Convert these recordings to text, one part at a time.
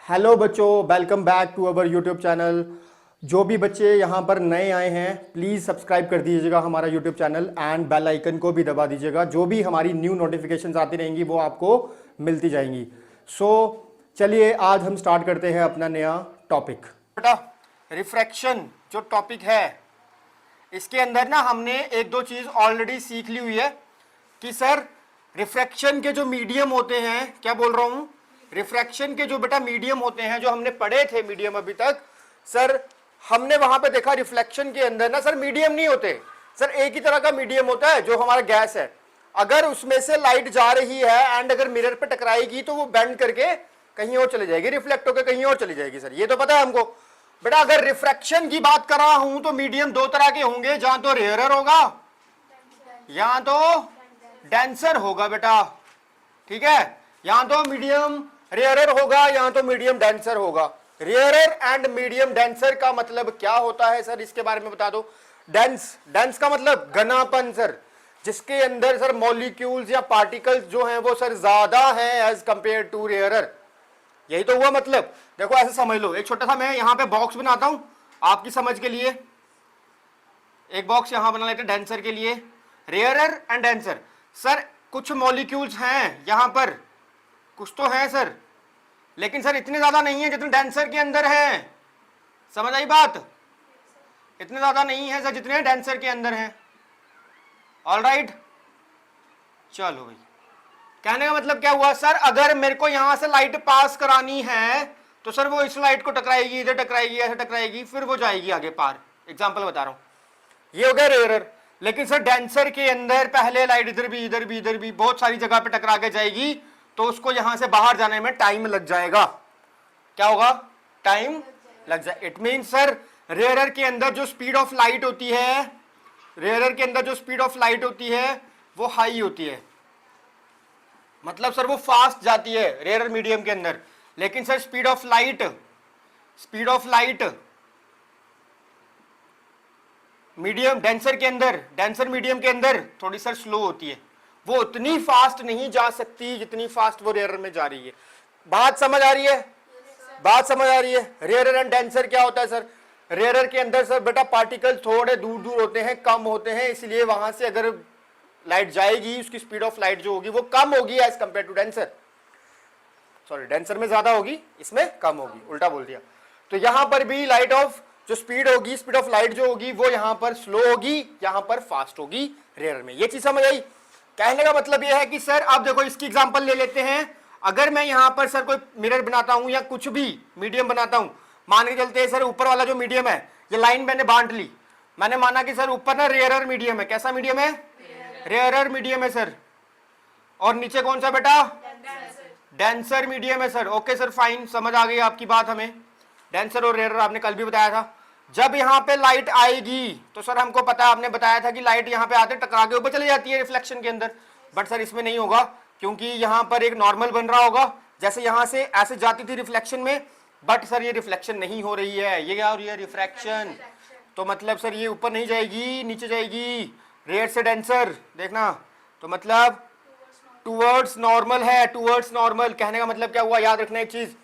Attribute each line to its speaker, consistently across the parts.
Speaker 1: Hello बच्चों, welcome back to our YouTube channel. जो भी बच्चे यहाँ पर नए आए हैं प्लीज़ सब्सक्राइब कर दीजिएगा हमारा YouTube channel and bell icon को भी दबा दीजिएगा। जो भी हमारी न्यू नोटिफिकेशंस आती रहेंगी वो आपको मिलती जाएंगी। सो चलिए आज हम स्टार्ट करते हैं अपना नया टॉपिक। बेटा रिफ्रैक्शन जो टॉपिक है इसके अंदर ना हमने एक दो चीज़ ऑलरेडी सीख ली हुई है कि सर रिफ्रैक्शन के जो मीडियम होते हैं, क्या बोल रहा हूँ, रिफ्रैक्शन के जो बेटा मीडियम होते हैं जो हमने पढ़े थे मीडियम अभी तक, सर हमने वहां पे देखा रिफ्लेक्शन के अंदर ना सर मीडियम नहीं होते सर, एक ही तरह का मीडियम होता है जो हमारा गैस है। अगर उसमें से लाइट जा रही है एंड अगर मिरर पे टकराएगी तो वो बेंड करके कहीं और चली जाएगी, रिफ्लेक्ट होकर कहीं और चली जाएगी। सर ये तो पता है हमको। बेटा अगर रिफ्रैक्शन की बात कर रहा हूं तो मीडियम दो तरह के होंगे, जहां तो रेयरर होगा यहां तो डेंसर होगा बेटा, ठीक है। यहां तो मीडियम रेयरर होगा, यहां तो मीडियम डेंसर होगा। रेयरर एंड मीडियम डेंसर का मतलब क्या होता है सर, इसके बारे में बता दो। डेंस का मतलब घनापन सर, जिसके अंदर सर मॉलिक्यूल्स या पार्टिकल्स जो हैं वो सर ज्यादा हैं एज कंपेयर टू रेयरर। यही तो हुआ मतलब। देखो ऐसे समझ लो, एक छोटा सा मैं यहां पे बॉक्स बनाता हूं आपकी समझ के लिए। एक बॉक्स यहां बना लेते हैं डेंसर के लिए, रेयरर एंड डेंसर। सर कुछ मॉलिक्यूल्स हैं यहां पर, कुछ तो है सर, लेकिन सर इतने ज्यादा नहीं है जितने डेंसर के अंदर है। समझ आई बात? इतने ज्यादा नहीं है सर जितने डेंसर के अंदर हैं। ऑलराइट, चलो भाई, कहने का मतलब क्या हुआ सर, अगर मेरे को यहां से लाइट पास करानी है तो सर वो इस लाइट को टकराएगी, इधर टकराएगी, ऐसे टकराएगी, फिर वो जाएगी आगे पार। एग्जाम्पल बता रहा हूं, ये हो गया रेयरर। लेकिन सर डेंसर के अंदर पहले लाइट इधर भी इधर भी इधर भी बहुत सारी जगह पे टकरा के जाएगी, तो उसको यहां से बाहर जाने में टाइम लग जाएगा। क्या होगा? टाइम लग जाए। इट मीन सर रेयरर के अंदर जो स्पीड ऑफ लाइट होती है, रेयरर के अंदर जो स्पीड ऑफ लाइट होती है वो हाई होती है, मतलब सर वो फास्ट जाती है रेयरर मीडियम के अंदर। लेकिन sir speed of light medium denser के अंदर, डेंसर मीडियम के अंदर थोड़ी सर स्लो होती है, वो उतनी फास्ट नहीं जा सकती जितनी फास्ट वो रेयरर में जा रही है। बात समझ आ रही है? बात समझ आ रही है? रेयरर एंड डेंसर क्या होता है सर, रेयरर के अंदर सर बेटा पार्टिकल थोड़े दूर दूर होते हैं, कम होते हैं, इसलिए वहां से अगर लाइट जाएगी उसकी स्पीड ऑफ लाइट जो होगी वो कम होगी as compared to denser. Sorry, denser में ज्यादा होगी, इसमें कम होगी, उल्टा बोल दिया। तो यहां पर भी लाइट ऑफ जो स्पीड होगी, स्पीड ऑफ लाइट जो होगी वो यहां पर स्लो होगी, यहां पर फास्ट होगी रेयरर में। ये चीज समझ आई? कहने का मतलब यह है कि सर आप देखो इसकी एग्जांपल ले लेते हैं। अगर मैं यहां पर सर कोई मिरर बनाता हूं या कुछ भी मीडियम बनाता हूं, मान के चलते हैं सर ऊपर वाला जो मीडियम है, ये लाइन मैंने बांट ली, मैंने माना कि सर ऊपर ना रेयरर मीडियम है। कैसा मीडियम है? रेयरर मीडियम है सर। और नीचे कौन सा बेटा? डेंसर मीडियम है सर। ओके सर, फाइन, समझ आ गई आपकी बात। हमें डेंसर और रेयरर आपने कल भी बताया था। जब यहाँ पे लाइट आएगी तो सर हमको पता है, आपने बताया था कि लाइट यहाँ पे आते टकरा के ऊपर चली जाती है रिफ्लेक्शन के अंदर। बट सर इसमें नहीं होगा, क्योंकि यहाँ पर एक नॉर्मल बन रहा होगा, जैसे यहाँ से ऐसे जाती थी रिफ्लेक्शन में। बट सर ये रिफ्लेक्शन नहीं हो रही है, ये क्या हो रही है? रिफ्रैक्शन। तो मतलब सर ये ऊपर नहीं जाएगी, नीचे जाएगी, रेयर से डेंसर, देखना। तो मतलब टूवर्ड्स नॉर्मल है, टूवर्ड्स नॉर्मल। कहने का मतलब क्या हुआ, याद रखना एक चीज,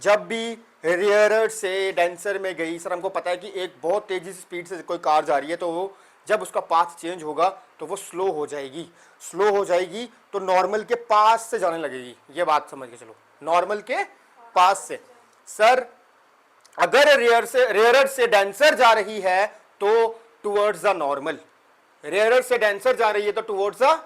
Speaker 1: जब भी रेयरर से डेंसर में गई, सर हमको पता है कि एक बहुत तेजी से स्पीड से कोई कार जा रही है, तो वो जब उसका पाथ चेंज होगा तो वो स्लो हो जाएगी। स्लो हो जाएगी तो नॉर्मल के पास से जाने लगेगी। ये बात समझ के चलो, नॉर्मल के पास से। सर अगर रेयरर से डेंसर जा रही है तो टुवर्ड्स द नॉर्मल, रेयरर से डेंसर जा रही है तो टुवर्ड्स द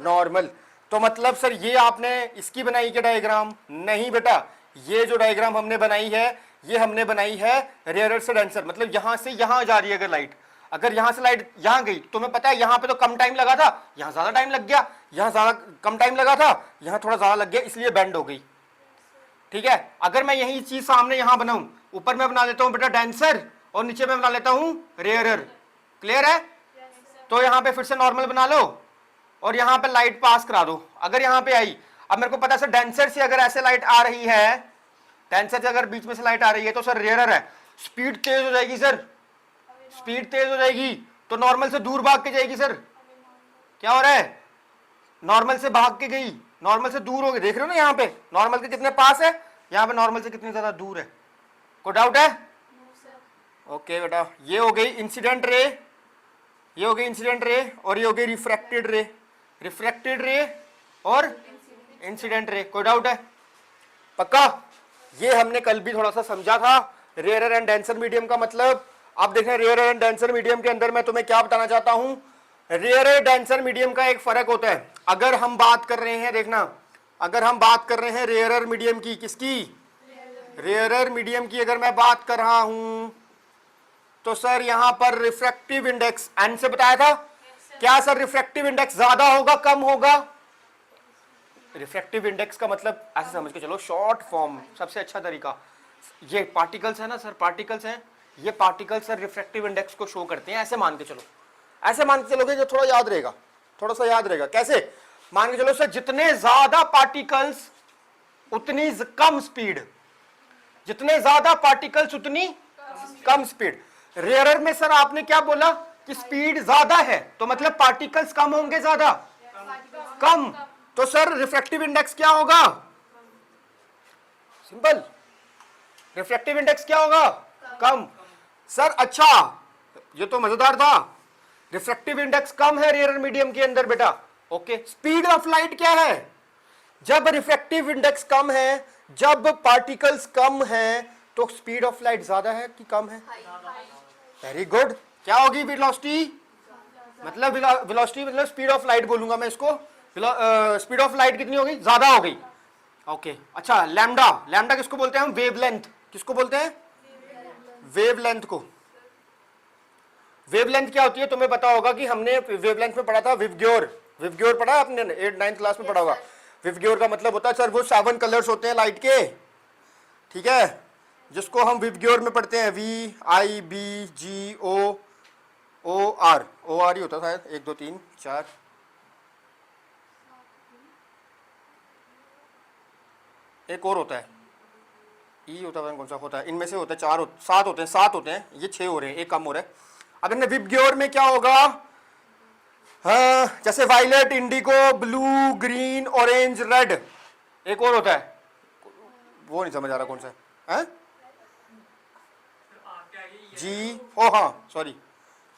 Speaker 1: नॉर्मल। तो मतलब सर ये आपने इसकी बनाई क्या डायग्राम? नहीं बेटा, ये जो डायग्राम हमने बनाई है ये हमने बनाई है रेयरर से डेंसर, मतलब यहां से यहां जा रही है अगर लाइट, अगर यहां से लाइट यहां गई तो मैं पता है यहां पे तो कम टाइम लगा था, यहां ज्यादा टाइम लग गया, यहां ज्यादा कम टाइम लगा था, यहां थोड़ा ज्यादा लग गया, इसलिए बेंड हो गई। ठीक है, अगर मैं यही चीज सामने यहां बनाऊं, ऊपर मैं बना लेता हूं बेटा डेंसर और नीचे मैं बना लेता हूं रेयरर। क्लियर है? तो यहां पे फिर से नॉर्मल बना लो और यहां पे लाइट पास करा दो। अगर यहां पे आई, अब मेरे को पता है सर डेंसर से अगर ऐसे लाइट आ रही है, डेंसर से अगर बीच में से लाइट आ रही है तो सर रेयरर है, स्पीड तेज हो जाएगी सर, स्पीड तेज हो जाएगी तो नॉर्मल से दूर भाग के जाएगी। सर क्या हो रहा है? नॉर्मल से भाग के गई, नॉर्मल से दूर हो गई। देख रहे हो ना यहाँ पे नॉर्मल के कितने पास है, यहाँ पे नॉर्मल से कितनी ज्यादा दूर है? कोई डाउट है? ओके बेटा, ये हो गई इंसिडेंट रे, ये हो गई इंसिडेंट रे, और ये हो गई रिफ्रैक्टेड रे। रिफ्रैक्टेड रे और इंसिडेंट रे। कोई डाउट है? पक्का? ये हमने कल भी थोड़ा सा समझा था, रेयरर एंड डेंसर मीडियम का मतलब। आप देखें रेयरर एंड डेंसर मीडियम के अंदर मैं तुम्हें क्या बताना चाहता हूं, रेयरर डेंसर मीडियम का एक फर्क होता है। अगर हम बात कर रहे हैं, देखना, अगर हम बात कर रहे हैं रेयरर मीडियम की, किसकी? रेयरर मीडियम की अगर मैं बात कर रहा हूं तो सर यहां पर रिफ्रैक्टिव इंडेक्स एन से बताया था, क्या सर रिफ्रैक्टिव इंडेक्स ज्यादा होगा कम होगा? रिफ्रैक्टिव इंडेक्स का मतलब ऐसे समझ के चलो, शॉर्ट फॉर्म सबसे अच्छा तरीका, ये पार्टिकल्स है ना सर, पार्टिकल्स हैं, ये पार्टिकल्स सर रिफ्रैक्टिव इंडेक्स को शो करते हैं। ऐसे मान के चलो, ऐसे मान के चलोगे जो थोड़ा याद रहेगा, थोड़ा सा याद रहेगा। कैसे मान के चलो सर, जितने ज्यादा पार्टिकल्स उतनी कम स्पीड, जितने ज्यादा पार्टिकल्स उतनी कम स्पीड। रेयरर में सर आपने क्या बोला कि स्पीड ज्यादा है तो मतलब पार्टिकल्स कम होंगे, ज्यादा कम, तो सर रिफ्रैक्टिव इंडेक्स क्या होगा? सिंपल, रिफ्रैक्टिव इंडेक्स क्या होगा? कम। सर अच्छा, ये तो मजेदार था, रिफ्रैक्टिव इंडेक्स कम है रेयरर मीडियम के अंदर बेटा। ओके, स्पीड ऑफ लाइट क्या है? जब रिफ्रैक्टिव इंडेक्स कम है, जब पार्टिकल्स कम है, तो स्पीड ऑफ लाइट ज्यादा है कि कम है? Very good. क्या होगी वेलोसिटी? मतलब वेलोसिटी मतलब स्पीड ऑफ लाइट बोलूंगा मैं इसको, स्पीड ऑफ लाइट कितनी हो गई? ज्यादा हो गई। ओके अच्छा, लैम्डा, लैम्डा किसको बोलते हैं हम? वेवलेंथ। किसको बोलते हैं? वेवलेंथ को। वेवलेंथ क्या होती है तुम्हें पता होगा कि हमने वेवलेंथ में पढ़ा था, विवग्योर। विवग्योर पढ़ा है आपने, 8-9 क्लास में पढ़ा होगा। विवग्योर का मतलब होता है सर वो 7 कलर्स होते हैं लाइट के, ठीक है, जिसको हम विवग्योर में पढ़ते हैं, VIBGOOR, OR ही होता था, 1 2 3 4, एक और होता है ई होता है, कौन सा होता है, इनमें से होता है 4 7 होते हैं, 7 होते हैं, ये 6 हो रहे हैं, एक कम हो रहा है। अगर मैं विवग्योर में क्या होगा, हाँ, जैसे violet, indigo, blue, green, orange, red, एक और होता है, वो नहीं समझ आ रहा कौन सा है, हाँ सॉरी,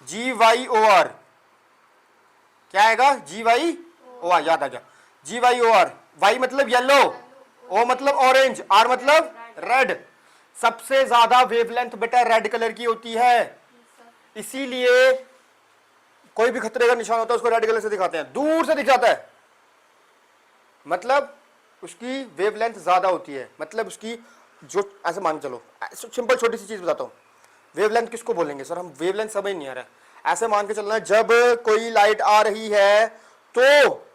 Speaker 1: GYOR, क्या आएगा? GYOR, याद आ गया, GYOR। वाई मतलब येलो, ओ मतलब ऑरेंज, आर मतलब रेड। सबसे ज्यादा वेवलेंथ बेटा रेड कलर की होती है, इसीलिए कोई भी खतरे का निशान होता है उसको रेड कलर से दिखाते हैं, दूर से दिख जाता है, मतलब उसकी वेवलेंथ ज्यादा होती है, मतलब उसकी जो, ऐसे मान चलो, सिंपल छोटी सी चीज बताता हूँ, वेवलेंथ किसको बोलेंगे सर हम? वेवलेंथ समझ नहीं आ रहा है। ऐसे मान के चलना, जब कोई लाइट आ रही है तो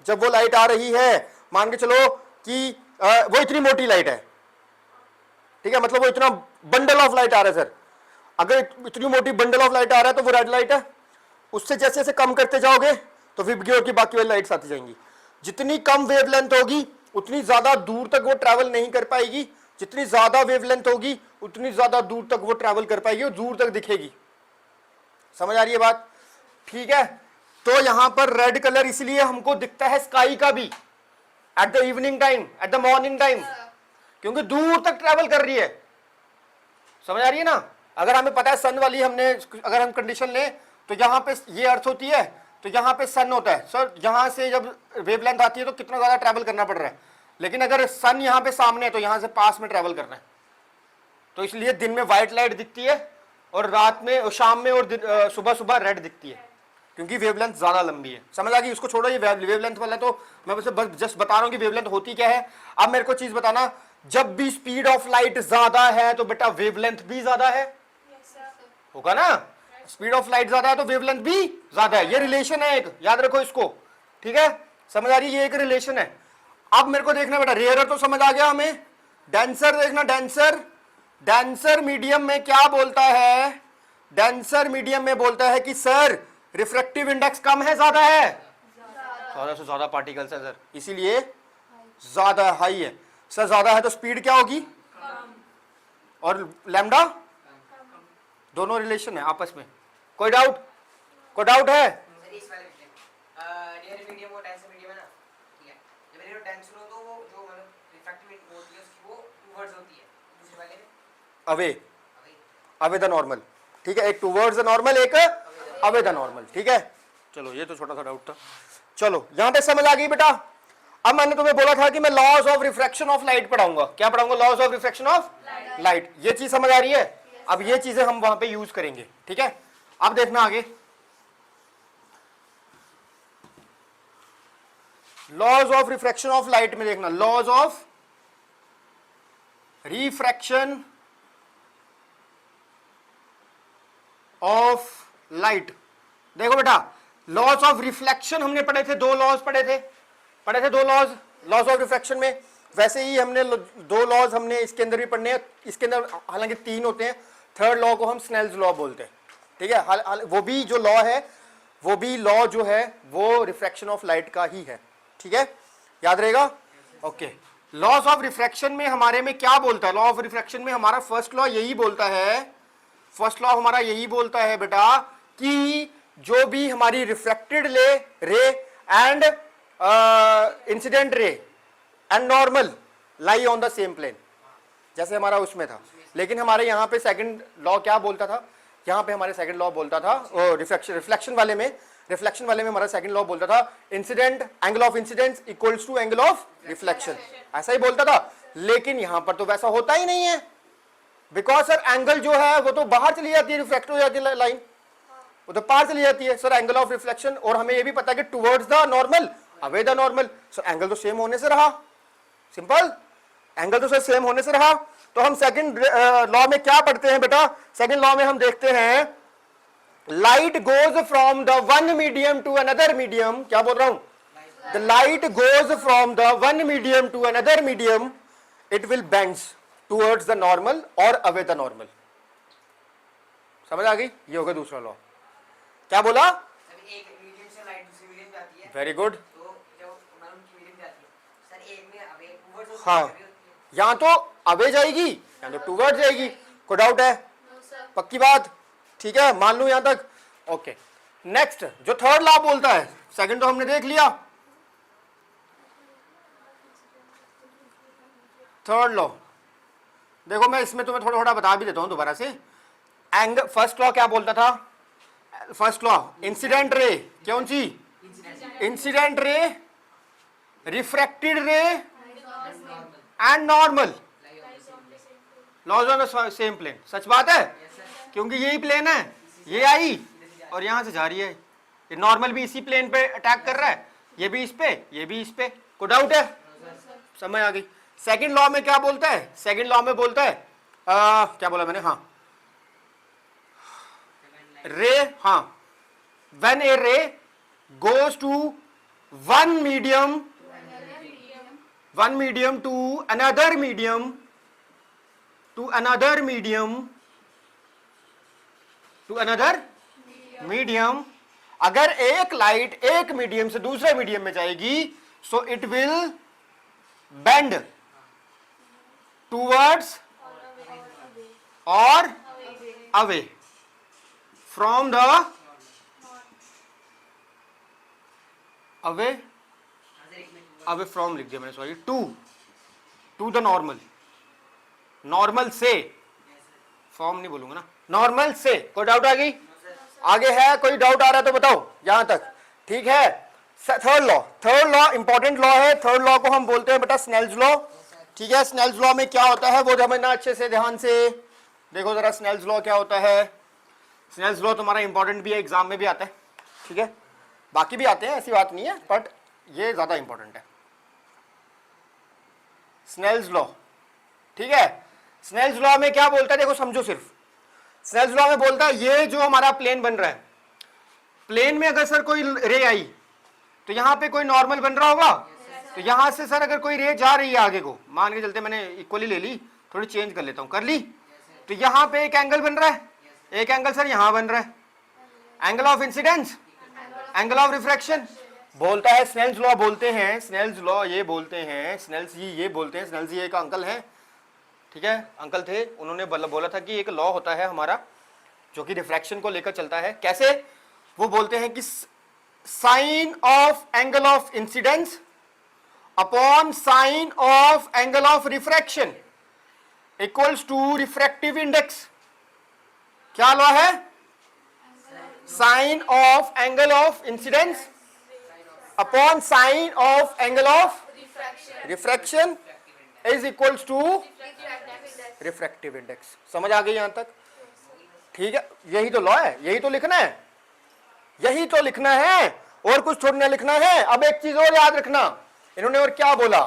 Speaker 1: जब वो लाइट आ रही है, मान के चलो कि वो इतनी मोटी लाइट है, ठीक है, मतलब वो इतना बंडल ऑफ लाइट आ रहा है सर, अगर इतनी मोटी बंडल ऑफ लाइट आ रहा है तो वो रेड लाइट है। उससे जैसे जैसे कम करते जाओगे तो विवग्योर की बाकी वाली लाइट्स आती जाएंगी। जितनी कम वेवलेंथ होगी उतनी ज्यादा दूर तक वो ट्रैवल नहीं कर पाएगी, जितनी ज्यादा वेवलेंथ होगी उतनी ज्यादा दूर तक वो ट्रैवल कर पाएगी और दूर तक दिखेगी। समझ आ रही है बात? ठीक है, तो यहां पर रेड कलर इसलिए हमको दिखता है स्काई का भी at the evening time, at the morning time, क्योंकि दूर तक ट्रैवल कर रही है। समझ आ रही है ना? अगर हमें पता है सन वाली, हमने अगर हम कंडीशन लें तो यहां पे ये अर्थ होती है तो यहां पे सन होता है सर, यहां से जब वेवलेंथ आती है तो कितना ज्यादा ट्रैवल करना पड़ रहा है, लेकिन अगर सन यहां पे सामने है तो यहां से पास में ट्रैवल करना है, तो इसलिए दिन में व्हाइट लाइट दिखती है और रात में और शाम में और सुबह सुबह रेड दिखती है, क्योंकि वेवलेंथ ज्यादा लंबी है। समझ आ गई? उसको छोड़ो, ये वेवलेंथ वाला तो मैं बस जस्ट बता रहा हूं कि वेवलेंथ होती क्या है। अब मेरे को चीज बताना, जब भी स्पीड ऑफ लाइट ज्यादा है तो बेटा वेवलेंथ भी ज्यादा है, होगा ना? स्पीड ऑफ लाइट ज्यादा है तो वेवलेंथ भी ज्यादा है, ये रिलेशन है एक, याद रखो इसको, ठीक है? समझ आ रही है? ये एक रिलेशन है। अब मेरे को देखना बेटा, रेयरर तो समझ आ गया हमें, डेंसर देखना, डेंसर, डेंसर मीडियम में क्या बोलता है? डेंसर मीडियम में बोलता है कि सर रिफ्रैक्टिव इंडेक्स कम है ज्यादा है? ज्यादा से ज्यादा पार्टिकल्स है सर, इसीलिए ज्यादा हाई है सर। ज्यादा है तो स्पीड क्या होगी? और लैम्डा, दोनों रिलेशन है आपस में। कोई डाउट? कोई डाउट है? अवे, अवे द नॉर्मल, ठीक है, एक टूवर्ड्स द नॉर्मल, एक अवे द नॉर्मल, ठीक है। चलो ये तो छोटा सा डाउट था, चलो यहां पे समझ आ गई बेटा। अब मैंने तुम्हें बोला था कि मैं laws of refraction of light पढ़ाऊंगा, क्या पढ़ाऊंगा? Laws of refraction of light. ये चीज समझ आ रही है? अब ये चीजें हम वहां पे यूज करेंगे, ठीक है। अब देखना आगे, laws of refraction of light में देखना, laws of refraction of light. देखो बेटा, लॉज ऑफ रिफ्लेक्शन हमने पढ़े थे, दो लॉज पढ़े थे दो लॉज, लॉज ऑफ रिफ्रैक्शन में। वैसे ही हमने दो लॉज हमने इसके अंदर भी पढ़ने हैं, इसके अंदर हालांकि तीन होते हैं। थर्ड लॉ को हम स्नेल्स लॉ बोलते हैं, ठीक है। वो भी जो लॉ है, वो भी लॉ जो है वो रिफ्रैक्शन ऑफ लाइट का ही है, ठीक है, याद रहेगा। ओके, लॉज ऑफ रिफ्रैक्शन में हमारे में क्या बोलता है? लॉ ऑफ रिफ्रैक्शन में हमारा फर्स्ट लॉ यही बोलता है, फर्स्ट लॉ हमारा यही बोलता है बेटा कि जो भी हमारी refracted ray and incident ray and normal lie on the same plane, जैसे हमारा उसमें था। लेकिन हमारे यहाँ पे सेकंड लॉ क्या बोलता था? यहाँ पे हमारे सेकंड लॉ बोलता था रिफ्लेक्शन वाले में हमारा सेकंड लॉ बोलता था incident, angle of incidence equals to angle of reflection, ऐसा ही बोलता था। लेकिन यहाँ पर तो वैसा होता ही नहीं है, बिकॉज सर एंगल जो है वो तो बाहर चली जाती है, रिफ्लेक्ट हो जाती है लाइन, वो तो पार चली जाती है सर एंगल ऑफ रिफ्लेक्शन। और हमें ये भी पता है कि towards the normal, away the normal, so angle तो सेम होने से रहा, सिंपल, एंगल तो सर सेम होने से रहा। तो हम सेकंड लॉ में क्या पढ़ते हैं बेटा? सेकंड लॉ में हम देखते हैं light goes from the one medium to another medium, क्या बोल रहा हूं? The light goes from the one medium to another medium, it will bends towards the normal और अवे द नॉर्मल। समझ आ गई? ये होगा दूसरा लॉ। क्या बोला?
Speaker 2: एक मीडियम से लाइट दूसरी मीडियम जाती है,
Speaker 1: वेरी गुड।
Speaker 2: तो जब मालूम की मीडियम जाती है सर, एक में अवे टुवर्ड्स होती है,
Speaker 1: हाँ, यहाँ तो अवे जाएगी या तो टुवर्ड्स जाएगी, कोई डाउट है? पक्की बात, ठीक है, मान लूं यहां तक। ओके, नेक्स्ट जो थर्ड लॉ बोलता है, सेकंड तो हमने देख लिया, थर्ड लॉ देखो, मैं इसमें तुम्हें थोड़ा थोड़ा बता भी देता हूं दोबारा से। एंगल, फर्स्ट लॉ क्या बोलता था? फर्स्ट लॉ इंसिडेंट रे, कौन सी? Incident ray, refracted ray and normal, laws on the same plane. सच बात है, क्योंकि यही प्लेन है, ये आई और यहां से जा रही है, ये नॉर्मल भी इसी प्लेन पे अटैक कर रहा है, ये भी इस पे, ये भी इस पे, कोई डाउट है? समझ आ गई। सेकंड लॉ में क्या बोलता है? सेकंड लॉ में बोलता है क्या बोला मैंने? हाँ, रे, हाँ, when a ray goes to one medium to another medium to another medium, अगर एक लाइट एक मीडियम से दूसरे मीडियम में जाएगी, so it will bend towards और away from the away from लिख दिया मैंने, sorry, to the normal, normal से, फॉर्म नहीं बोलूंगा ना, नॉर्मल से। कोई डाउट आ गई? आगे है कोई डाउट आ रहा है तो बताओ यहां तक, ठीक है। थर्ड लॉ इंपॉर्टेंट लॉ है। थर्ड लॉ को हम बोलते हैं बेटा स्नेल्स लॉ, ठीक है। स्नेल्स लॉ में क्या होता है वो समझना अच्छे से, ध्यान से देखो जरा। स्नेल्स लॉ क्या होता है? स्नेल्स लॉ तुम्हारा इंपॉर्टेंट भी है, एग्जाम में भी आता है, ठीक है, बाकी भी आते हैं, ऐसी बात नहीं है, बट ये ज्यादा इंपॉर्टेंट है। स्नेल्स लॉ, ठीक है। स्नेल्स लॉ में क्या बोलता है? देखो समझो सिर्फ, स्नेल्स लॉ में बोलता है ये जो हमारा प्लेन बन रहा है, प्लेन में अगर सर कोई रे आई तो यहां पे कोई नॉर्मल बन रहा होगा, तो यहां से सर अगर कोई रे जा रही है आगे को, मान के चलते मैंने इक्वली ले ली, थोड़ी चेंज कर लेता हूं, कर ली, तो यहां पे एक एंगल बन रहा है, एक एंगल सर यहां बन रहा है, angle of incidence, angle of refraction बोलता है। स्नेल्स लॉ बोलते हैं, स्नेल्स लॉ ये बोलते हैं, स्नेल्स जी ये बोलते हैं, स्नेल्स जी एक अंकल है, ठीक है, अंकल थे, उन्होंने बोला था कि एक लॉ होता है हमारा जो कि रिफ्रैक्शन को लेकर चलता है। कैसे? वो बोलते हैं कि sine of angle of incidence upon sine of angle of refraction equals to refractive index. क्या लॉ है? Sine of angle of incidence upon sine of angle of refraction is equals to refractive index. समझ आ गई यहां तक? ठीक है, यही तो लॉ है, यही तो लिखना है, यही तो लिखना है, और कुछ थोड़ी ना लिखना है। अब एक चीज और याद रखना, इन्होंने और क्या बोला?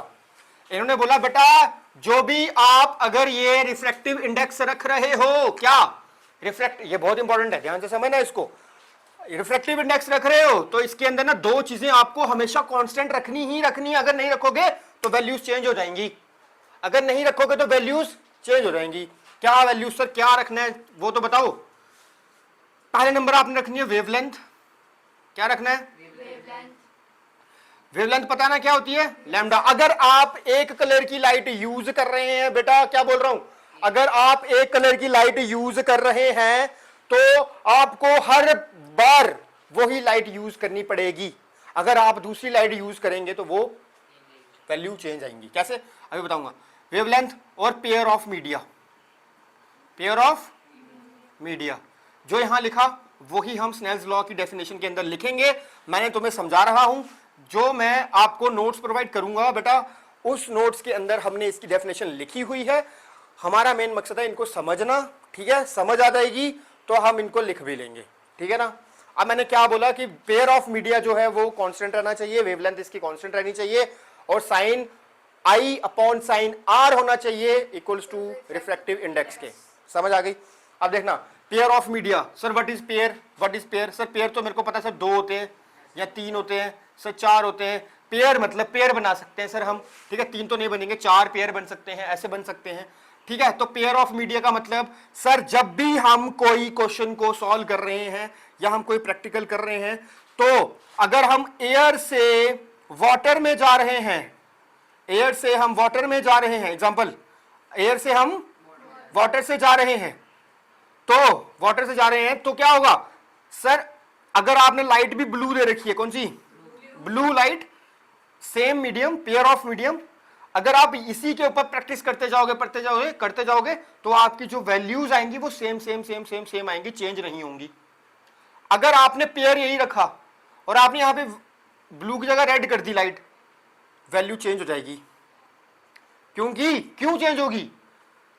Speaker 1: इन्होंने बोला बेटा जो भी आप अगर ये रिफ्रैक्टिव इंडेक्स रख रहे हो, क्या रिफ्रैक्ट, ये बहुत इंपॉर्टेंट है, ध्यान से समझना इसको। रिफ्रैक्टिव इंडेक्स रख रहे हो तो इसके अंदर ना दो चीजें आपको हमेशा कांस्टेंट रखनी ही रखनी है। अगर नहीं रखोगे तो वैल्यूज चेंज हो जाएंगी, अगर नहीं रखोगे तो वैल्यूज चेंज हो जाएंगी। क्या वैल्यूज सर, क्या रखना है वो तो बताओ। पहले नंबर आपने रखनी है वेवलेंथ। क्या रखना है? वेवलेंथ पता ना क्या होती है? लैम्डा। अगर आप एक कलर की लाइट यूज कर रहे हैं, बेटा क्या बोल रहा हूं, अगर आप एक कलर की लाइट यूज कर रहे हैं तो आपको हर बार वही लाइट यूज करनी पड़ेगी। अगर आप दूसरी लाइट यूज करेंगे तो वो वैल्यू चेंज आएंगी। कैसे अभी बताऊंगा। वेवलेंथ और pair of media, pair of media जो यहां लिखा वही हम स्नेल्स लॉ की डेफिनेशन के अंदर लिखेंगे। मैंने तुम्हें समझा रहा हूं, जो मैं आपको नोट्स प्रोवाइड करूंगा बेटा उस नोट्स के अंदर हमने इसकी डेफिनेशन लिखी हुई है। हमारा मेन मकसद है इनको समझना, ठीक है? समझ आ जाएगी तो हम इनको लिख भी लेंगे, ठीक है ना। अब मैंने क्या बोला कि पेयर ऑफ मीडिया जो है वो कांस्टेंट रहना चाहिए, वेवलेंथ इसकी कांस्टेंट रहनी चाहिए, और sine I upon sine R होना चाहिए इक्वल्स टू रिफ्रैक्टिव इंडेक्स के। समझ आ गई? अब देखना pair of media. Sir what is pair, what is pair? Sir pair तो मेरे को पता है सर, दो होते हैं या तीन होते हैं सर, चार होते हैं। पेयर मतलब पेयर बना सकते हैं सर हम, ठीक है? तीन तो नहीं बनेंगे, चार पेयर बन सकते हैं, ऐसे बन सकते हैं, ठीक है? तो पेयर ऑफ मीडिया का मतलब सर जब भी हम कोई क्वेश्चन को सॉल्व कर रहे हैं या हम कोई प्रैक्टिकल कर रहे हैं, तो अगर हम एयर से वाटर में जा रहे हैं, एयर से हम वाटर में जा रहे हैं, एग्जांपल एयर से हम वाटर से जा रहे हैं, तो वाटर से जा रहे हैं तो क्या होगा सर, अगर आपने लाइट भी ब्लू दे रखी है, कौन सी? Blue light, same medium, pair of medium, अगर आप इसी के ऊपर प्रैक्टिस करते जाओगे करते जाओगे तो आपकी जो वैल्यूज आएंगी वो same same same same same आएंगी, चेंज नहीं होंगी। अगर आपने पेयर यही रखा और आपने यहां पे ब्लू की जगह रेड कर दी लाइट, वैल्यू चेंज हो जाएगी। क्यों चेंज होगी?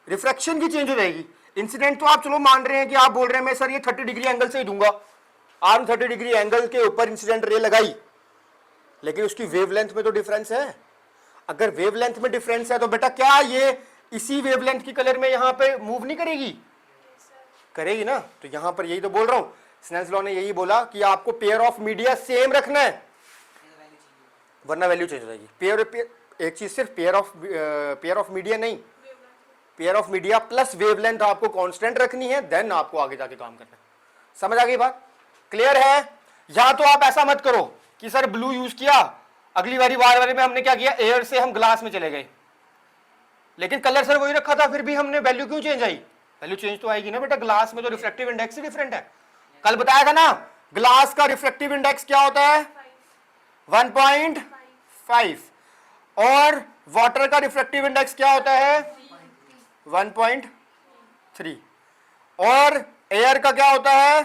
Speaker 1: रिफ्रैक्शन की चेंज हो जाएगी। इंसिडेंट तो आप चलो मान रहे हैं कि आप बोल रहे हैं मैं सर ये 30 डिग्री एंगल से ही दूंगा, आपने 30 डिग्री एंगल के ऊपर इंसिडेंट रे लगाई, लेकिन उसकी वेवलेंथ में तो डिफरेंस है। अगर वेवलेंथ में डिफरेंस है तो बेटा क्या ये इसी वेवलेंथ की कलर में यहां पे मूव नहीं करेगी? करेगी ना। तो यहां पर यही तो बोल रहा हूं, स्नेल्स लॉ ने यही बोला कि आपको पेयर ऑफ मीडिया सेम रखना है, वरना वैल्यू चेंज हो जाएगी। पेयर एक चीज सिर्फ पेयर ऑफ मीडिया नहीं, pair of media plus wavelength आपको कांस्टेंट रखनी है, देन आपको आगे जाके काम करना है। समझ आ गई बात? क्लियर है? या तो आप ऐसा मत करो कि सर ब्लू यूज किया, अगली बारी वार में हमने क्या किया, एयर से हम ग्लास में चले गए, लेकिन कलर सर वही रखा था, फिर भी हमने वैल्यू क्यों चेंज आई? वैल्यू चेंज तो आएगी ना बेटा, ग्लास में तो रिफ्रैक्टिव इंडेक्स ही डिफरेंट है। कल बताया था ना, ग्लास का रिफ्रैक्टिव इंडेक्स क्या होता है? 1.5, और वाटर का रिफ्रैक्टिव इंडेक्स क्या होता है? 1.3, और एयर का क्या होता है?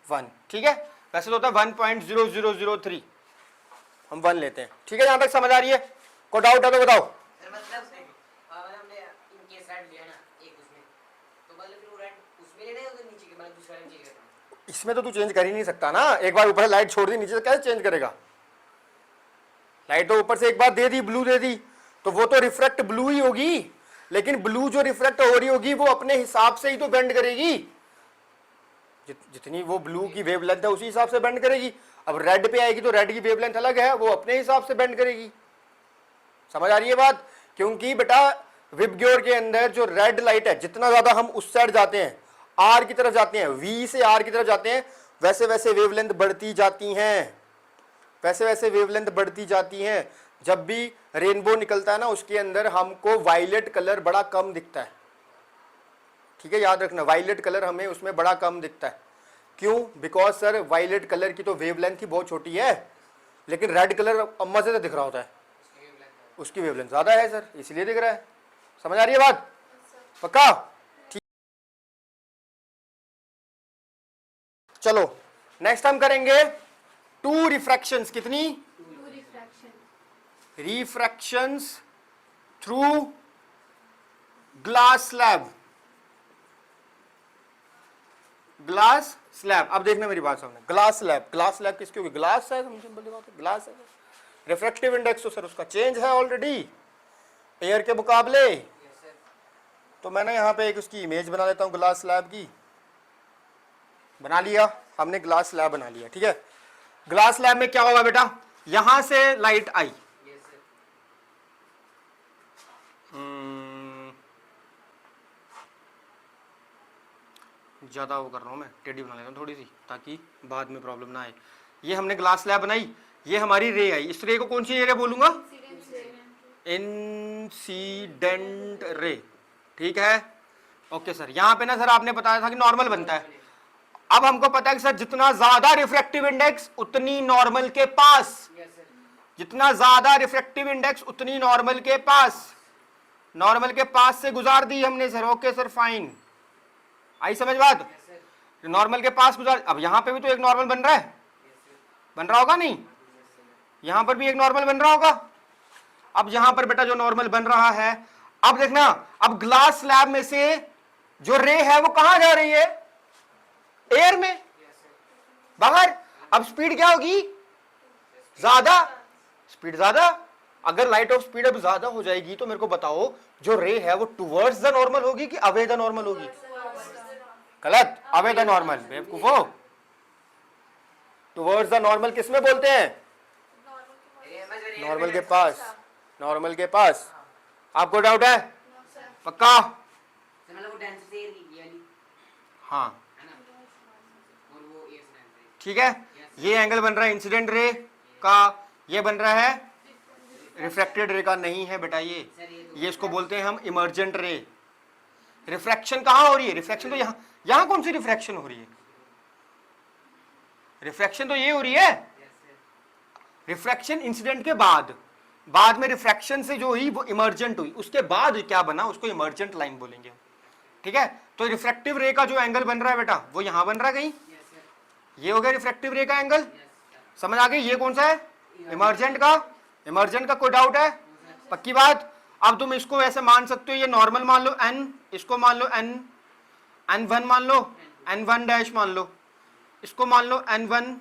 Speaker 1: 1, ठीक है? वैसे तो होता है 1.0003, हम 1 लेते हैं, ठीक है? यहां तक समझ आ रही है? कोई डाउट है तो बताओ।
Speaker 2: सर मतलब हमने इनके साइड लिया ना एक उसमें, तो मतलब फिर वो रेड उसमें लेना है उधर नीचे के, मतलब दूसरा नीचे के?
Speaker 1: इसमें तो तू चेंज कर ही नहीं सकता ना, एक बार ऊपर लाइट छोड़ दी नीचे से कैसे चेंज करेगा? लाइट तो ऊपर से एक बार दे दी, ब्लू दे दी, तो वो तो रिफ्रैक्ट ब्लू ही होगी, लेकिन ब्लू जो रिफ्रैक्ट हो रही होगी वो अपने हिसाब से ही तो बेंड करेगी, जितनी वो ब्लू की वेवलेंथ है उसी हिसाब से बेंड करेगी। अब रेड पे आएगी तो रेड की वेवलेंथ अलग है, वो अपने हिसाब से बेंड करेगी। समझ आ रही है बात? क्योंकि बेटा विबग्योर के अंदर जो रेड लाइट है, जितना ज्यादा हम उस साइड जाते हैं, आर की तरफ जाते हैं, वी से आर की तरफ जाते हैं, वैसे वैसे वेवलेंथ बढ़ती जाती हैं, वैसे वैसे वेवलेंथ बढ़ती जाती हैं। जब भी रेनबो निकलता है ना, उसके अंदर हमको वायलेट कलर बड़ा कम दिखता है, ठीक है? याद रखना, वायलेट कलर हमें उसमें बड़ा कम दिखता है। क्यों? बिकॉज सर वायलेट कलर की तो वेवलेंथ ही बहुत छोटी है, लेकिन रेड कलर मजे से दिख रहा होता है। उसकी वेवलेंथ ज्यादा है सर, इसलिए दिख रहा है। समझ आ रही है बात? पक्का? ठीक, चलो नेक्स्ट हम करेंगे 2 रिफ्रैक्शंस। कितनी?
Speaker 3: 2 refraction.
Speaker 1: Refractions through glass slab. Glass slab, अब देखना मेरी बात सामने। ग्लास स्लैब, ग्लास स्लैब किसकी होगी? ग्लास है, सिंपल बात है, ग्लास है। रिफ्रैक्टिव इंडेक्स तो सर उसका चेंज है ऑलरेडी एयर के मुकाबले।
Speaker 2: Yes sir.
Speaker 1: तो मैंने यहाँ पे एक उसकी इमेज बना लेता हूँ ग्लास स्लैब की। बना लिया हमने, ग्लास स्लैब बना लिया, ठीक है। ग्लास स्लैब में क्या होगा बेटा? यहां से लाइट आई,
Speaker 2: यस सर।
Speaker 1: ज्यादा वो कर रहा हूं मैं, टेढ़ी बना लेता हूँ थोड़ी सी ताकि बाद में प्रॉब्लम ना आए। ये हमने ग्लास स्लैब बनाई, ये हमारी रे आई। इस रे को कौन सी रे बोलूंगा? इंसिडेंट रे, ठीक है। ओके सर, यहां पे ना सर आपने बताया था कि नॉर्मल बनता है। अब हमको पता है कि सर जितना ज्यादा रिफ्रैक्टिव इंडेक्स उतनी नॉर्मल के पास,
Speaker 2: यस सर।
Speaker 1: जितना ज्यादा रिफ्रैक्टिव इंडेक्स उतनी नॉर्मल के पास। नॉर्मल के पास से गुजार दी हमने सर। ओके सर, फाइन, आई समझ बात?
Speaker 2: Yes sir.
Speaker 1: नॉर्मल के पास गुजार। अब यहां पे भी तो एक नॉर्मल बन रहा है,
Speaker 2: यस सर।
Speaker 1: बन रहा होगा नहीं? यहां पर भी एक नॉर्मल बन रहा होगा। अब यहां पर बेटा जो नॉर्मल बन रहा है, अब देखना, अब ग्लास स्लैब में से जो रे है वो कहां जा रही है? एयर में,
Speaker 2: यस सर।
Speaker 1: बाहर। अब स्पीड क्या होगी? ज्यादा, स्पीड ज्यादा। अगर लाइट ऑफ स्पीड अब ज्यादा हो जाएगी तो मेरे को बताओ जो रे है वो टुवर्ड्स द नॉर्मल होगी कि अवे द नॉर्मल होगी? गलत, अवे द नॉर्मल। बेवकूफो, टुवर्ड्स द नॉर्मल किसमें बोलते हैं? नॉर्मल के पास, नॉर्मल के पास। आपको डाउट है? पक्का?
Speaker 2: सर मतलब वो डांस से ये वाली
Speaker 1: हाँ,
Speaker 2: है ना, और वो ये डांस से।
Speaker 1: ठीक है। ये एंगल बन रहा है इंसिडेंट रे का, ये बन रहा है रिफ्रैक्टेड रे का। नहीं है बेटा ये,
Speaker 2: सर
Speaker 1: ये इसको बोलते हैं हम इमर्जेंट रे। रिफ्रैक्शन कहाँ हो रही है? रिफ्रैक्शन तो यहाँ, यहाँ कौन सी रिफ्रैक्शन हो रही है? रिफ्रैक्शन तो ये हो रही है।
Speaker 2: Yes sir.
Speaker 1: रिफ्रैक्शन इंसिडेंट के बाद, बाद में रिफ्रैक्शन से जो हुई वो इमर्जेंट हुई, उसके बाद क्या बना उसको इमर्जेंट लाइन बोलेंगे, ठीक है। तो रिफ्रैक्टिव रे का जो एंगल बन रहा है बेटा वो यहां बन रहा है कहीं,
Speaker 2: यस सर।
Speaker 1: ये हो गया रिफ्रैक्टिव रे का एंगल।
Speaker 2: Yes sir.
Speaker 1: समझ आ गई? ये कौन सा है? इमर्जेंट का। इमर्जेंट का कोई डाउट है? पक्की बात। अब तुम इसको ऐसे मान सकते हो, ये नॉर्मल मान लो n, इसको मान लो n1 मान लो, n1 डैश मान लो, इसको मान लो n1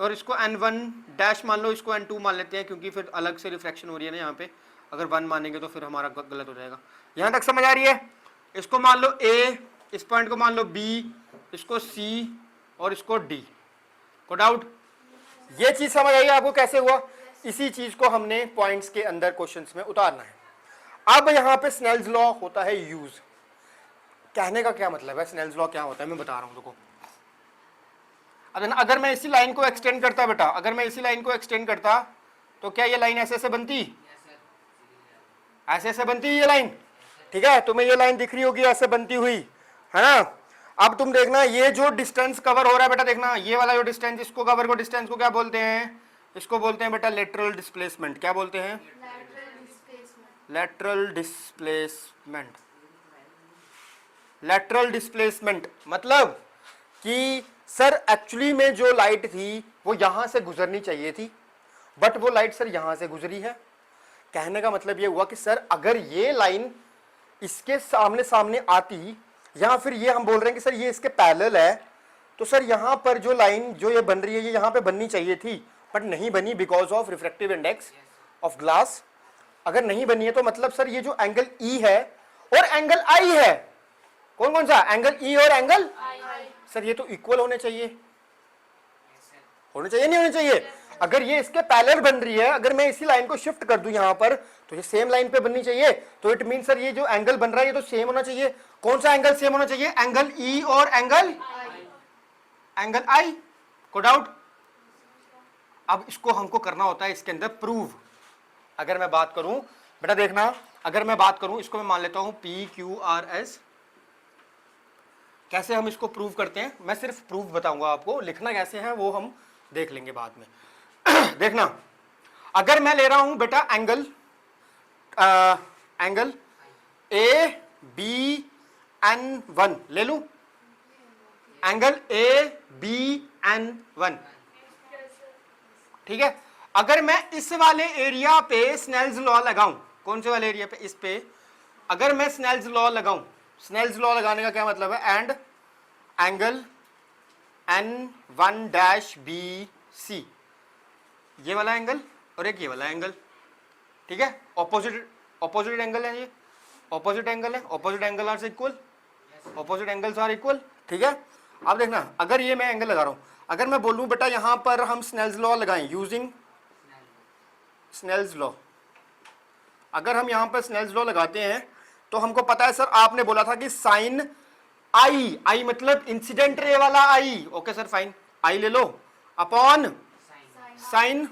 Speaker 1: और इसको n1 डैश मान लो, इसको n2 मान लेते हैं क्योंकि फिर अलग से रिफ्रैक्शन हो रही है ना यहाँ पे। अगर 1 मानेंगे तो फिर हमारा गलत हो जाएगा। यहाँ तक समझ आ रही है? इसको मान लो a, इस पॉइंट को मान लो b, इसको c और इसको d। को डाउट? ये चीज समझ आई आपको कैसे हुआ? इसी चीज को हमने पॉइंट्स के अंदर क्वेश्चंस में उतारना है। अब यहाँ पे स्नेल्स लॉ होता है यूज। कहने का क्या मतलब है? स्नेल्स लॉ क्या होता है मैं बता रहा हूं। देखो, अगर मैं इसी लाइन को एक्सटेंड करता बेटा, अगर मैं इसी लाइन को एक्सटेंड करता तो क्या ये लाइन ऐसे ऐसे बनती?
Speaker 2: Yes sir.
Speaker 1: ऐसे ऐसे बनती ये लाइन, ठीक है। तुम्हें ये लाइन दिख रही होगी ऐसे बनती हुई, है ना। अब तुम देखना ये जो डिस्टेंस कवर हो रहा है बेटा, देखना ये वाला जो डिस्टेंस, इसको कवर को डिस्टेंस को क्या बोलते हैं? इसको बोलते हैं बेटा लेटरल डिस्प्लेसमेंट। क्या बोलते हैं? Lateral displacement. लेटरल डिस्प्लेसमेंट मतलब कि सर एक्चुअली में जो लाइट थी वो यहां से गुजरनी चाहिए थी, बट वो लाइट सर यहां से गुजरी है। कहने का मतलब ये हुआ कि सर अगर ये लाइन इसके सामने सामने आती, या फिर ये हम बोल रहे हैं कि सर ये इसके पैरेलल है, तो सर यहां पर जो लाइन जो ये बन रही है ये यहां पे बननी चाहिए थी, बट नहीं बनी because of refractive index of glass. अगर नहीं बनी है तो मतलब सर ये जो एंगल ई है और एंगल आई है, कौन कौन सा? एंगल ई और एंगल सर ये तो इक्वल होने चाहिए। होने चाहिए नहीं होने चाहिए? अगर ये इसके पैरेलल बन रही है, अगर मैं इसी लाइन को शिफ्ट कर दूं यहां पर तो ये सेम लाइन पे बननी चाहिए। तो इट मीन सर ये जो एंगल बन रहा है ये तो सेम होना चाहिए। कौन सा एंगल सेम होना चाहिए? एंगल ई और एंगल आई। को डाउट? अब इसको हमको करना होता है इसके अंदर प्रूव। अगर मैं बात करूं बेटा, देखना, अगर मैं बात करूं इसको मैं मान लेता हूं PQRS। कैसे हम इसको प्रूव करते हैं? मैं सिर्फ प्रूफ बताऊंगा आपको, लिखना कैसे है वो हम देख लेंगे बाद में। देखना, अगर मैं ले रहा हूं बेटा angle angle A B N one ले लूं, angle A B N one, ठीक है। अगर मैं इस वाले एरिया पे स्नेल्स लॉ लगाऊं, कौन से वाले एरिया पे, इस पे अगर मैं स्नेल्स लॉ लगाऊं, स्नेल्स लॉ लगाने का क्या मतलब है, and angle N one dash B C, ये वाला एंगल और एक ये वाला एंगल, ठीक है, ऑपोजिट एंगल है, ये ऑपोजिट एंगल है, opposite angle are equal, opposite angles are equal, ठीक है। अब देखना, अगर ये मैं एंगल लगा रहा हूं, अगर मैं बोलूं बेटा यहां पर हम स्नेल्स लॉ लगाएं यूजिंग स्नेल्स लॉ, अगर हम यहां पर स्नेल्स लॉ लगाते हैं तो हमको पता है सर, आपने बोला था कि साइन आई, आई मतलब इंसिडेंट रे वाला आई, ओके सर फाइन, आई ले लो अपॉन साइन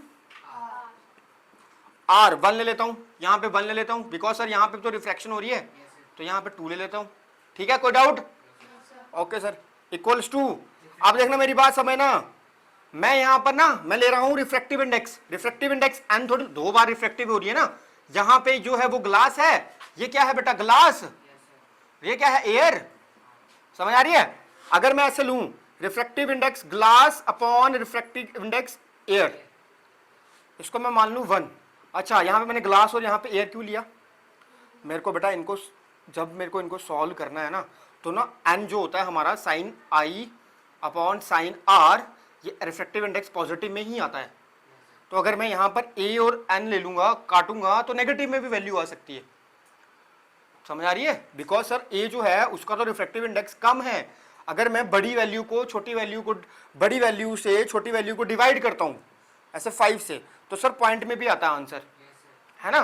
Speaker 1: आर, वन ले लेता हूं, यहां पे वन ले लेता हूं, बिकॉज सर यहां पे तो रिफ्रैक्शन हो रही है, तो यहां पे टू ले लेता हूं, ठीक है, कोई doubt, okay sir, equals to, अब देखना मेरी बात समझना, मैं यहां पर ना मैं ले रहा हूं रिफ्रैक्टिव इंडेक्स एन, थोड़ी दो बार रिफ्रैक्टिव हो रही है ना, यहां पे जो है वो ग्लास है, ये क्या है बेटा ग्लास, ये क्या है एयर, समझ आ रही है। अगर मैं ऐसे लूं refractive index glass upon refractive index air, इसको मैं मान लूं 1, अच्छा यहां पे मैंने ग्लास और यहां पे एयर क्यों लिया, मेरे को बेटा इनको जब मेरे को इनको सॉल्व करना है ना, तो ना एन जो होता है हमारा sine I upon sine R, ये रिफ्रैक्टिव इंडेक्स पॉजिटिव में ही आता है, तो अगर मैं यहां पर ए और एन ले लूंगा, काटूंगा, तो नेगेटिव में भी वैल्यू आ सकती है, समझ आ रही है, बिकॉज सर ए जो है उसका तो रिफ्रैक्टिव इंडेक्स कम है, अगर मैं बड़ी वैल्यू को छोटी वैल्यू को, बड़ी वैल्यू से छोटी वैल्यू को डिवाइड करता हूं ऐसे 5 से, तो सर पॉइंट में भी आता है आंसर, है ना,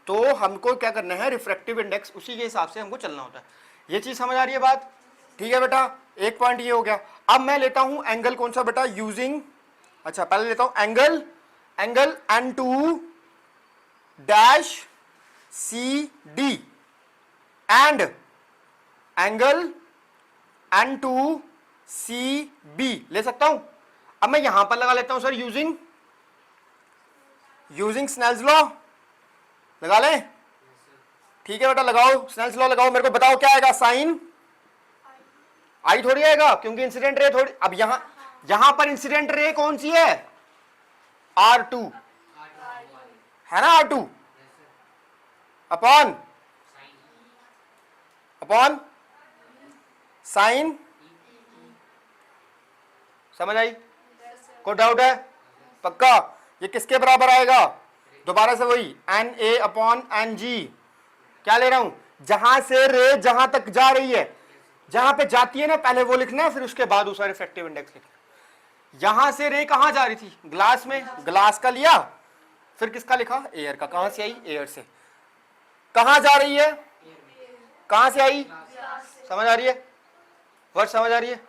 Speaker 1: तो हमको क्या करना है, रिफ्रैक्टिव इंडेक्स उसी के हिसाब से हमको चलना होता है, ये चीज समझ आ रही है बात, ठीक है बेटा, एक पॉइंट ये हो गया। अब मैं लेता हूं एंगल कौन सा बेटा, यूजिंग, अच्छा पहले लेता हूं angle N2 dash C D and angle N2 C B ले सकता हूं। अब मैं यहां पर लगा लेता हूं सर यूजिंग स्नेल्स लॉ, लगा लें, ठीक है बेटा लगाओ, स्नेल्स लॉ लगाओ, मेरे को बताओ क्या आएगा, साइन आई थोड़ी आएगा, क्योंकि इंसिडेंट रे थोड़ी, अब यहां पर इंसिडेंट रे कौन सी है, R2 है ना, R2 अपॉन साइन, समझ आई, कोई डाउट है, पक्का, ये किसके बराबर आएगा, दोबारा से वही N A upon N G, क्या ले रहा हूं, जहां से रे जहां तक जा रही है, जहां पे जाती है ना पहले वो लिखना है, फिर उसके बाद उसका रिफ्रैक्टिव इंडेक्स लिखना है। यहां से रे कहां जा रही थी, ग्लास में, ग्लास का लिया, फिर किसका लिखा, एयर का, कहां से आई, एयर से, कहां जा रही है, कहां से आई, समझ आ रही है, वर्ड समझ आ रही है,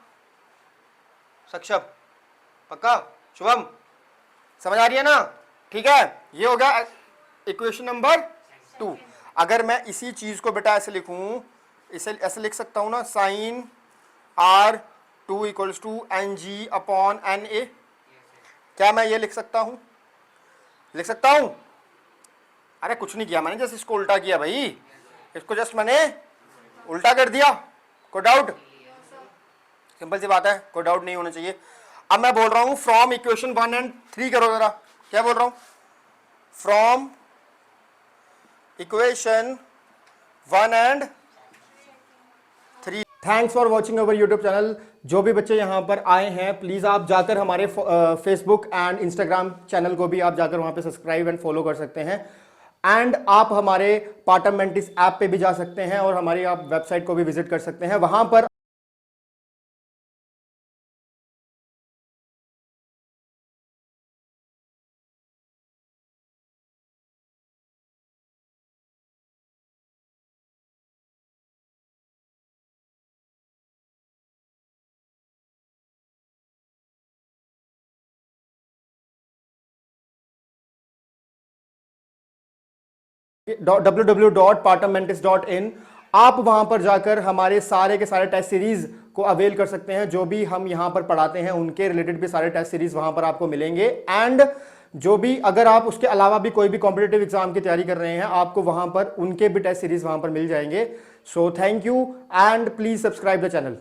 Speaker 1: सक्षम, पक्का, शुभम, समझ आ रही है ना, ठीक है, ये हो गया इक्वेशन नंबर 2। अगर मैं इसी चीज को बेटा ऐसे लिखूं, इसे ऐसे लिख सकता हूं ना, sine R2 equals to N G upon N A, क्या मैं ये लिख सकता हूं, लिख सकता हूं, अरे कुछ नहीं किया मैंने, जस्ट इसको उल्टा किया भाई, इसको जस्ट मैंने उल्टा कर दिया, कोई डाउट, सिंपल सी बात है, कोई डाउट नहीं होना चाहिए। अब मैं बोल रहा हूं फ्रॉम इक्वेशन 1 एंड 3 करो जरा, क्या बोल रहा हूं, from equation 1 and 3। Thanks for watching our YouTube channel. जो भी बच्चे यहाँ पर आए हैं प्लीज आप जाकर हमारे फेसबुक एंड इंस्टाग्राम चैनल को भी आप जाकर वहां पे सब्सक्राइब एंड फॉलो कर सकते हैं, एंड आप हमारे पाटम मेंटिस ऐप पे भी जा सकते हैं और हमारी आप वेबसाइट को भी विजिट कर सकते हैं, वहां पर www.patammentis.in आप वहां पर जाकर हमारे सारे के सारे टेस्ट सीरीज को अवेल कर सकते हैं, जो भी हम यहां पर पढ़ाते हैं उनके रिलेटेड भी सारे टेस्ट सीरीज वहां पर आपको मिलेंगे, एंड जो भी, अगर आप उसके अलावा भी कोई भी कॉम्पिटिटिव एग्जाम की तैयारी कर रहे हैं, आपको वहां पर उनके भी टेस्ट सीरीज वहां पर मिल जाएंगे. So thank you and please subscribe the channel.